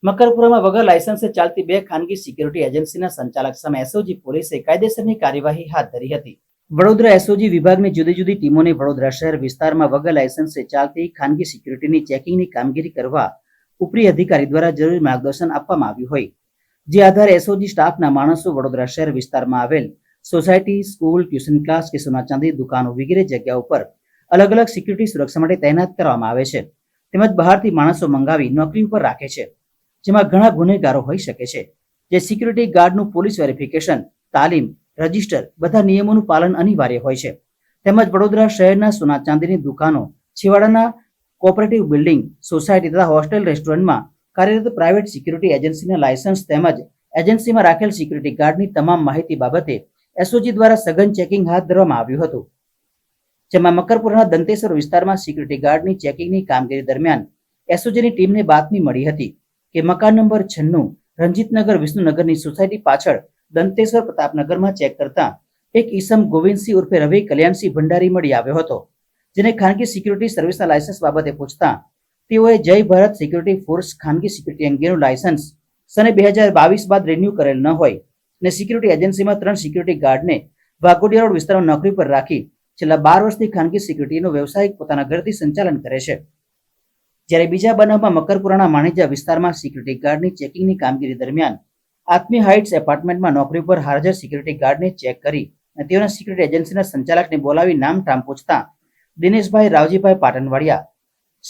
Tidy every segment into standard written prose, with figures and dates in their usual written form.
મકરપુરામાં વગર લાયસન્સે ચાલતી બે ખાનગી સિક્યુરિટી એજન્સીના સંચાલક સામે એસઓજી પોલીસે કાયદેસરની કાર્યવાહી હાથ ધરી હતી. વડોદરા એસઓજી વિભાગની જુદી જુદી ટીમોને વડોદરા શહેર વિસ્તારમાં વગર લાયસન્સે ચાલતી ખાનગી સિક્યુરિટીની ચેકિંગની કામગીરી કરવા ઉપરી અધિકારી દ્વારા જરૂરી માર્ગદર્શન આપવામાં આવ્યું હોય, જે આધારે એસઓજી સ્ટાફના માણસો વડોદરા શહેર વિસ્તારમાં આવેલ સોસાયટી, સ્કૂલ, ટ્યુશન ક્લાસ કે સોના ચાંદી દુકાનો વગેરે જગ્યાઓ પર અલગ અલગ સિક્યુરિટી સુરક્ષા માટે તૈનાત કરવામાં આવે છે. તેમજ બહારથી માણસો મંગાવી નોકરી ઉપર રાખે છે, જેમાં ઘણા ગુનેગારો હોઈ શકે છે. જે સિક્યુરિટી ગાર્ડનું પોલીસ વેરિફિકેશન, તાલીમ, રજિસ્ટર બધા નિયમોનું પાલન અનિવાર્ય હોય છે. તેમજ વડોદરા શહેરના સોના ચાંદીની દુકાનો, છેવાડાના કોઓપરેટિવ બિલ્ડિંગ, સોસાયટી તથા હોસ્ટેલ, રેસ્ટોરન્ટમાં કાર્યરત પ્રાઇવેટ સિક્યુરિટી એજન્સીના લાયસન્સ તેમજ એજન્સીમાં રાખેલ સિક્યુરિટી ગાર્ડની તમામ માહિતી બાબતે એસઓજી દ્વારા સઘન ચેકિંગ હાથ ધરવામાં આવ્યું હતું. જેમાં મકરપુરાના દંતેશ્વર વિસ્તારમાં સિક્યુરિટી ગાર્ડની ચેકિંગની કામગીરી દરમિયાન એસઓજીની ટીમને બાતમી મળી હતી કે મકાન નંબર 96 રંજીતનગર વિષ્ણુનગરની સોસાયટી પાછળ દંતેશ્વર પ્રતાપનગરમાં ચેક કરતા એક ઈસમ ગોવિંદસિંહ ઉર્ફે રવિ કલ્યાણસિંહ ભંડારી મળી આવ્યો હતો, જેને ખાનગી સિક્યુરિટી સર્વિસના લાયસન્સ બાબતે પૂછતા તેઓએ જય ભારત સિક્યુરિટી ફોર્સ ખાનગી સિક્યુરિટી અંગેનું લાયસન્સ સને 2022 બાદ રિન્યુ કરેલ ન હોય અને સિક્યુરિટી એજન્સીમાં 3 સિક્યુરિટી ગાર્ડને વાઘોડિયા રોડ વિસ્તારમાં નોકરી પર રાખી છેલ્લા 12 વર્ષથી ખાનગી સિક્યુરિટીનો વ્યવસાયિક પોતાના ઘરથી સંચાલન કરે છે. જ્યારે બીજા બનાવમાં મકરપુરાના માણેજા વિસ્તારમાં સિક્યુરિટી ગાર્ડની ચેકિંગની કામગીરી દરમિયાન આત્મી હાઇટ્સ એપાર્ટમેન્ટમાં નોકરી પર હાજર સિક્યુરિટી ગાર્ડને ચેક કરી અને તેઓના સિક્યુરિટી એજન્સીના સંચાલકને બોલાવી નામ ઠામ પૂછતા દિનેશભાઈ રાવજીભાઈ પાટણવાડિયા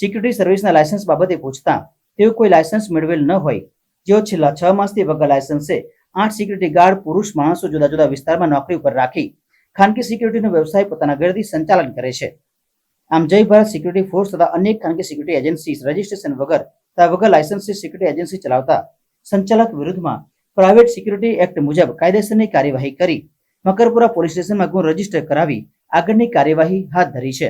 સિક્યુરિટી સર્વિસના લાયસન્સ બાબતે પૂછતા તેઓ કોઈ લાયસન્સ મેળવેલ ન હોય, જેઓ છેલ્લા 6 માસથી વગર લાયસન્સે 8 સિક્યુરિટી ગાર્ડ પુરુષ માણસો જુદા જુદા વિસ્તારમાં નોકરી ઉપર રાખી ખાનગી સિક્યુરિટીનો વ્યવસાય પોતાના ઘરેથી સંચાલન કરે છે. આમ જય ભારત સિક્યુરિટી ફોર્સ તથા અનેક ખાનગી સિક્યુરિટી એજન્સી રજિસ્ટ્રેશન વગર તથા વગર લાયસન્સથી સિક્યુરિટી એજન્સી ચલાવતા સંચાલક વિરુદ્ધમાં પ્રાઇવેટ સિક્યુરિટી એક્ટ મુજબ કાયદેસરની કાર્યવાહી કરી મકરપુરા પોલીસ સ્ટેશનમાં ગુનો રજીસ્ટર કરાવી આગળની કાર્યવાહી હાથ ધરી છે.